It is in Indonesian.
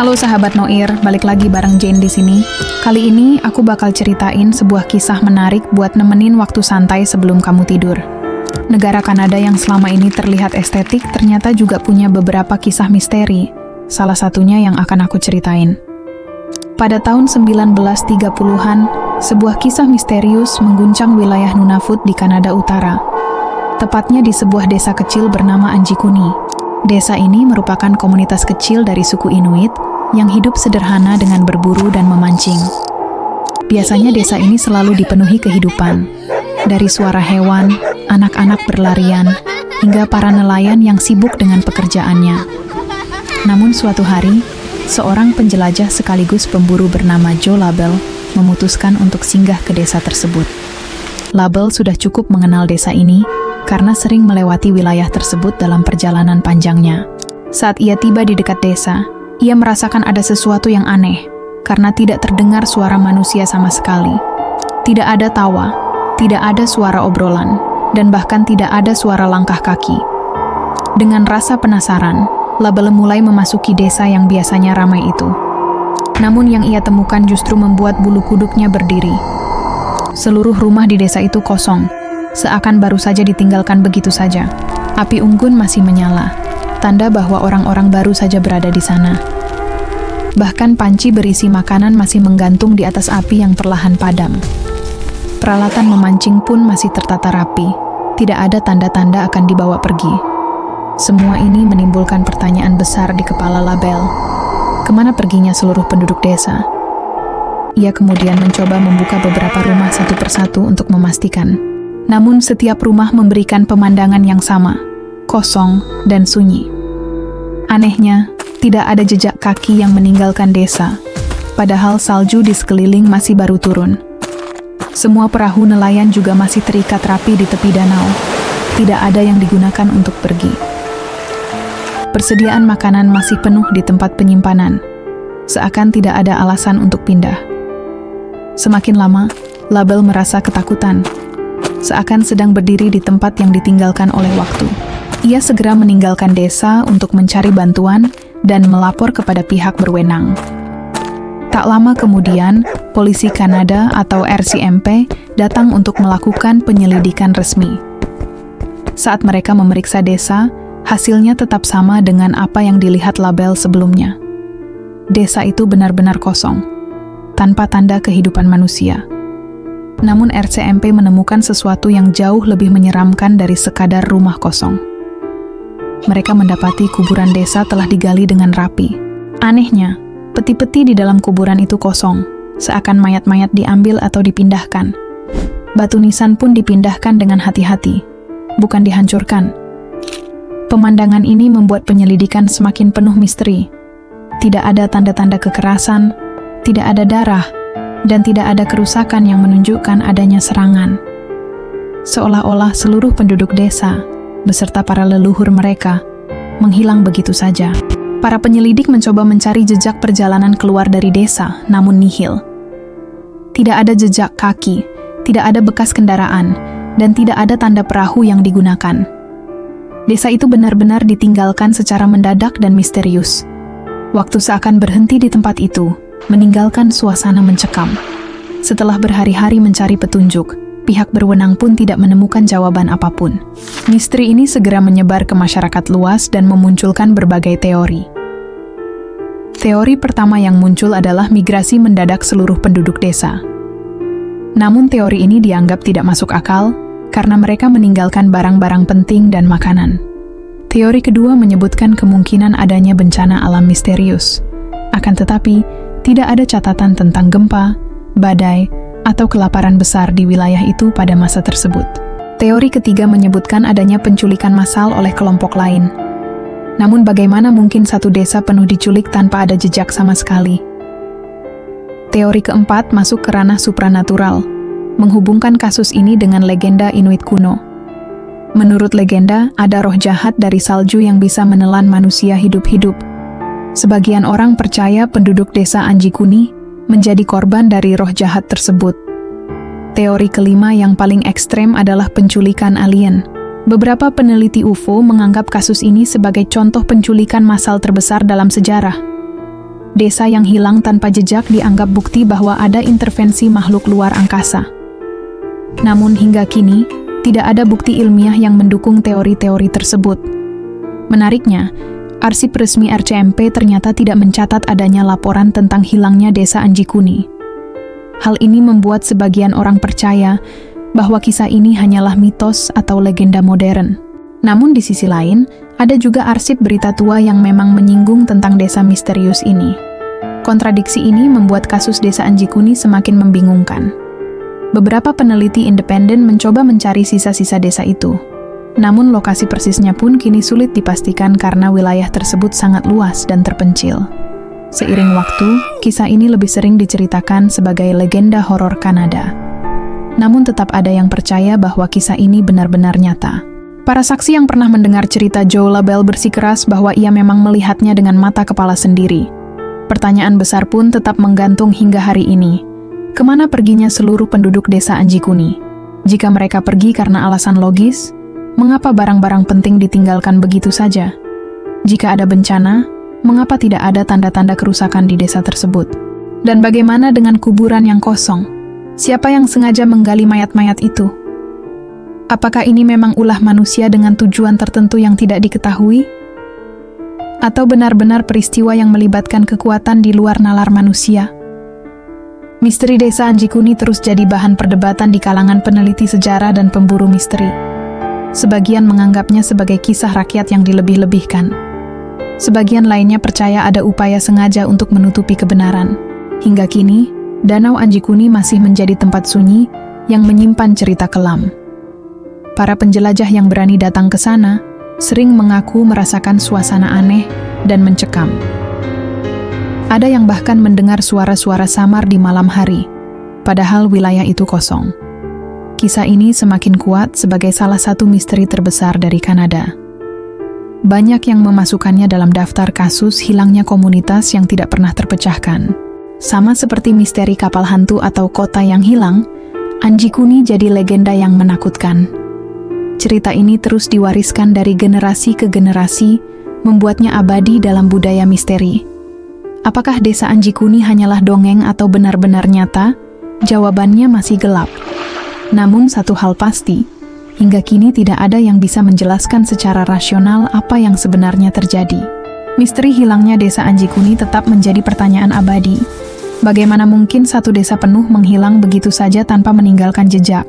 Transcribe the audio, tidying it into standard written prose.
Halo sahabat Noir, balik lagi bareng Jane di sini. Kali ini aku bakal ceritain sebuah kisah menarik buat nemenin waktu santai sebelum kamu tidur. Negara Kanada yang selama ini terlihat estetik ternyata juga punya beberapa kisah misteri. Salah satunya yang akan aku ceritain. Pada tahun 1930-an, sebuah kisah misterius mengguncang wilayah Nunavut di Kanada Utara. Tepatnya di sebuah desa kecil bernama Anjikuni. Desa ini merupakan komunitas kecil dari suku Inuit yang hidup sederhana dengan berburu dan memancing. Biasanya desa ini selalu dipenuhi kehidupan, dari suara hewan, anak-anak berlarian, hingga para nelayan yang sibuk dengan pekerjaannya. Namun suatu hari, seorang penjelajah sekaligus pemburu bernama Joe Labelle memutuskan untuk singgah ke desa tersebut. Labelle sudah cukup mengenal desa ini, karena sering melewati wilayah tersebut dalam perjalanan panjangnya. Saat ia tiba di dekat desa, ia merasakan ada sesuatu yang aneh, karena tidak terdengar suara manusia sama sekali. Tidak ada tawa, tidak ada suara obrolan, dan bahkan tidak ada suara langkah kaki. Dengan rasa penasaran, Labelle mulai memasuki desa yang biasanya ramai itu. Namun yang ia temukan justru membuat bulu kuduknya berdiri. Seluruh rumah di desa itu kosong, seakan baru saja ditinggalkan begitu saja. Api unggun masih menyala, tanda bahwa orang-orang baru saja berada di sana. Bahkan panci berisi makanan masih menggantung di atas api yang perlahan padam. Peralatan memancing pun masih tertata rapi, tidak ada tanda-tanda akan dibawa pergi. Semua ini menimbulkan pertanyaan besar di kepala Labelle. Kemana perginya seluruh penduduk desa? Ia kemudian mencoba membuka beberapa rumah satu persatu untuk memastikan. Namun setiap rumah memberikan pemandangan yang sama, kosong dan sunyi. Anehnya, tidak ada jejak kaki yang meninggalkan desa, padahal salju di sekeliling masih baru turun. Semua perahu nelayan juga masih terikat rapi di tepi danau, tidak ada yang digunakan untuk pergi. Persediaan makanan masih penuh di tempat penyimpanan, seakan tidak ada alasan untuk pindah. Semakin lama, Labelle merasa ketakutan, seakan sedang berdiri di tempat yang ditinggalkan oleh waktu. Ia segera meninggalkan desa untuk mencari bantuan dan melapor kepada pihak berwenang. Tak lama kemudian, polisi Kanada atau RCMP datang untuk melakukan penyelidikan resmi. Saat mereka memeriksa desa, hasilnya tetap sama dengan apa yang dilihat Labelle sebelumnya. Desa itu benar-benar kosong, tanpa tanda kehidupan manusia. Namun RCMP menemukan sesuatu yang jauh lebih menyeramkan dari sekadar rumah kosong. Mereka mendapati kuburan desa telah digali dengan rapi. Anehnya, peti-peti di dalam kuburan itu kosong, seakan mayat-mayat diambil atau dipindahkan. Batu nisan pun dipindahkan dengan hati-hati, bukan dihancurkan. Pemandangan ini membuat penyelidikan semakin penuh misteri. Tidak ada tanda-tanda kekerasan, tidak ada darah, dan tidak ada kerusakan yang menunjukkan adanya serangan. Seolah-olah seluruh penduduk desa, beserta para leluhur mereka, menghilang begitu saja. Para penyelidik mencoba mencari jejak perjalanan keluar dari desa, namun nihil. Tidak ada jejak kaki, tidak ada bekas kendaraan, dan tidak ada tanda perahu yang digunakan. Desa itu benar-benar ditinggalkan secara mendadak dan misterius. Waktu seakan berhenti di tempat itu, meninggalkan suasana mencekam. Setelah berhari-hari mencari petunjuk, pihak berwenang pun tidak menemukan jawaban apapun. Misteri ini segera menyebar ke masyarakat luas dan memunculkan berbagai teori. Teori pertama yang muncul adalah migrasi mendadak seluruh penduduk desa. Namun teori ini dianggap tidak masuk akal karena mereka meninggalkan barang-barang penting dan makanan. Teori kedua menyebutkan kemungkinan adanya bencana alam misterius. Akan tetapi, tidak ada catatan tentang gempa, badai, atau kelaparan besar di wilayah itu pada masa tersebut. Teori ketiga menyebutkan adanya penculikan massal oleh kelompok lain. Namun bagaimana mungkin satu desa penuh diculik tanpa ada jejak sama sekali? Teori keempat masuk ke ranah supranatural, menghubungkan kasus ini dengan legenda Inuit kuno. Menurut legenda, ada roh jahat dari salju yang bisa menelan manusia hidup-hidup. Sebagian orang percaya penduduk desa Anjikuni menjadi korban dari roh jahat tersebut. Teori kelima yang paling ekstrem adalah penculikan alien. Beberapa peneliti UFO menganggap kasus ini sebagai contoh penculikan massal terbesar dalam sejarah. desa yang hilang tanpa jejak dianggap bukti bahwa ada intervensi makhluk luar angkasa. Namun hingga kini, tidak ada bukti ilmiah yang mendukung teori-teori tersebut. Menariknya, arsip resmi RCMP ternyata tidak mencatat adanya laporan tentang hilangnya desa Anjikuni. Hal ini membuat sebagian orang percaya bahwa kisah ini hanyalah mitos atau legenda modern. Namun di sisi lain, ada juga arsip berita tua yang memang menyinggung tentang desa misterius ini. Kontradiksi ini membuat kasus desa Anjikuni semakin membingungkan. Beberapa peneliti independen mencoba mencari sisa-sisa desa itu. Namun lokasi persisnya pun kini sulit dipastikan karena wilayah tersebut sangat luas dan terpencil. Seiring waktu, kisah ini lebih sering diceritakan sebagai legenda horor Kanada. Namun tetap ada yang percaya bahwa kisah ini benar-benar nyata. Para saksi yang pernah mendengar cerita Joe Labelle bersikeras bahwa ia memang melihatnya dengan mata kepala sendiri. Pertanyaan besar pun tetap menggantung hingga hari ini. Kemana perginya seluruh penduduk desa Anjikuni? Jika mereka pergi karena alasan logis, mengapa barang-barang penting ditinggalkan begitu saja? Jika ada bencana, mengapa tidak ada tanda-tanda kerusakan di desa tersebut? Dan bagaimana dengan kuburan yang kosong? Siapa yang sengaja menggali mayat-mayat itu? Apakah ini memang ulah manusia dengan tujuan tertentu yang tidak diketahui? Atau benar-benar peristiwa yang melibatkan kekuatan di luar nalar manusia? Misteri desa Anjikuni terus jadi bahan perdebatan di kalangan peneliti sejarah dan pemburu misteri. Sebagian menganggapnya sebagai kisah rakyat yang dilebih-lebihkan. Sebagian lainnya percaya ada upaya sengaja untuk menutupi kebenaran. Hingga kini, Danau Anjikuni masih menjadi tempat sunyi yang menyimpan cerita kelam. Para penjelajah yang berani datang ke sana sering mengaku merasakan suasana aneh dan mencekam. Ada yang bahkan mendengar suara-suara samar di malam hari, padahal wilayah itu kosong. Kisah ini semakin kuat sebagai salah satu misteri terbesar dari Kanada. Banyak yang memasukkannya dalam daftar kasus hilangnya komunitas yang tidak pernah terpecahkan. Sama seperti misteri kapal hantu atau kota yang hilang, Anjikuni jadi legenda yang menakutkan. Cerita ini terus diwariskan dari generasi ke generasi, membuatnya abadi dalam budaya misteri. Apakah desa Anjikuni hanyalah dongeng atau benar-benar nyata? Jawabannya masih gelap. Namun satu hal pasti, hingga kini tidak ada yang bisa menjelaskan secara rasional apa yang sebenarnya terjadi. Misteri hilangnya desa Anjikuni tetap menjadi pertanyaan abadi. Bagaimana mungkin satu desa penuh menghilang begitu saja tanpa meninggalkan jejak?